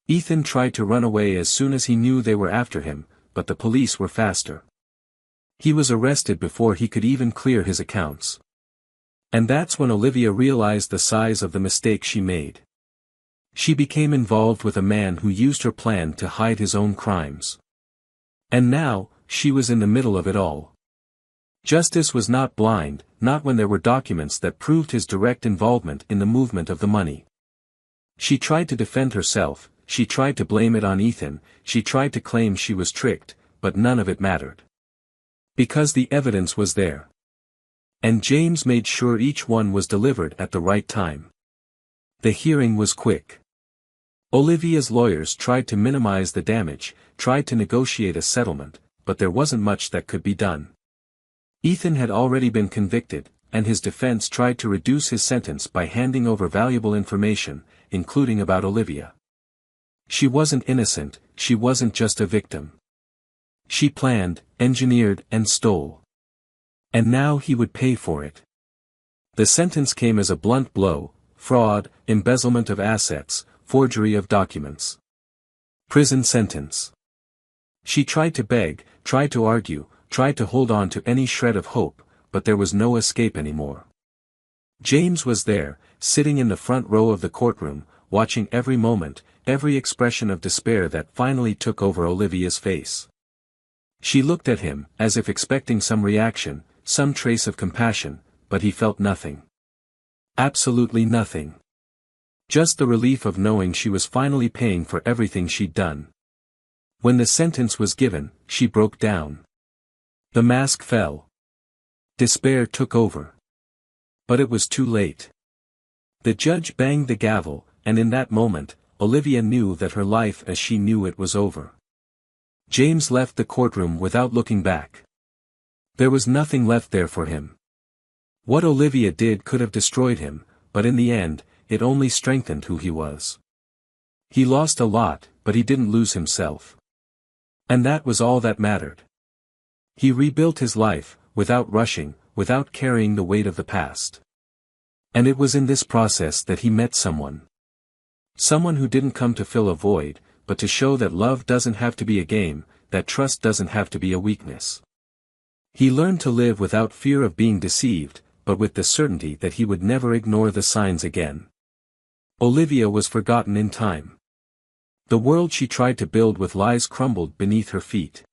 Ethan tried to run away as soon as he knew they were after him, but the police were faster. He was arrested before he could even clear his accounts. And that's when Olivia realized the size of the mistake she made. She became involved with a man who used her plan to hide his own crimes. And now, she was in the middle of it all. Justice was not blind, not when there were documents that proved his direct involvement in the movement of the money. She tried to defend herself, she tried to blame it on Ethan, she tried to claim she was tricked, but none of it mattered. Because the evidence was there. And James made sure each one was delivered at the right time. The hearing was quick. Olivia's lawyers tried to minimize the damage, tried to negotiate a settlement, but there wasn't much that could be done. Ethan had already been convicted, and his defense tried to reduce his sentence by handing over valuable information, including about Olivia. She wasn't innocent, she wasn't just a victim. She planned, engineered, and stole. And now he would pay for it. The sentence came as a blunt blow: fraud, embezzlement of assets, forgery of documents. Prison sentence. She tried to beg, tried to argue, tried to hold on to any shred of hope, but there was no escape anymore. James was there, sitting in the front row of the courtroom, watching every moment, every expression of despair that finally took over Olivia's face. She looked at him, as if expecting some reaction, some trace of compassion, but he felt nothing. Absolutely nothing. Just the relief of knowing she was finally paying for everything she'd done. When the sentence was given, she broke down. The mask fell. Despair took over. But it was too late. The judge banged the gavel, and in that moment, Olivia knew that her life as she knew it was over. James left the courtroom without looking back. There was nothing left there for him. What Olivia did could have destroyed him, but in the end, it only strengthened who he was. He lost a lot, but he didn't lose himself. And that was all that mattered. He rebuilt his life, without rushing, without carrying the weight of the past. And it was in this process that he met someone. Someone who didn't come to fill a void, but to show that love doesn't have to be a game, that trust doesn't have to be a weakness. He learned to live without fear of being deceived, but with the certainty that he would never ignore the signs again. Olivia was forgotten in time. The world she tried to build with lies crumbled beneath her feet.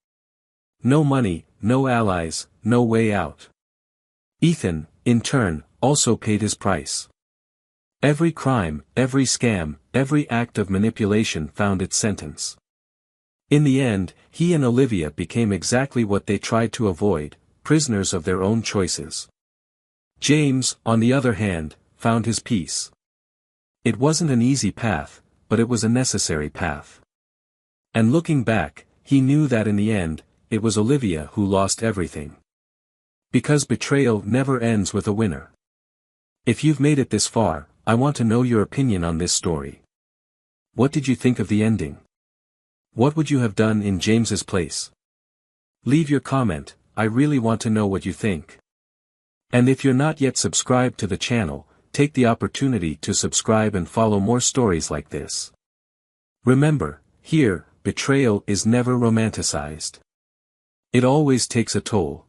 No money, no allies, no way out. Ethan, in turn, also paid his price. Every crime, every scam, every act of manipulation found its sentence. In the end, he and Olivia became exactly what they tried to avoid, prisoners of their own choices. James, on the other hand, found his peace. It wasn't an easy path, but it was a necessary path. And looking back, he knew that in the end, it was Olivia who lost everything. Because betrayal never ends with a winner. If you've made it this far, I want to know your opinion on this story. What did you think of the ending? What would you have done in James's place? Leave your comment, I really want to know what you think. And if you're not yet subscribed to the channel, take the opportunity to subscribe and follow more stories like this. Remember, here, betrayal is never romanticized. It always takes a toll.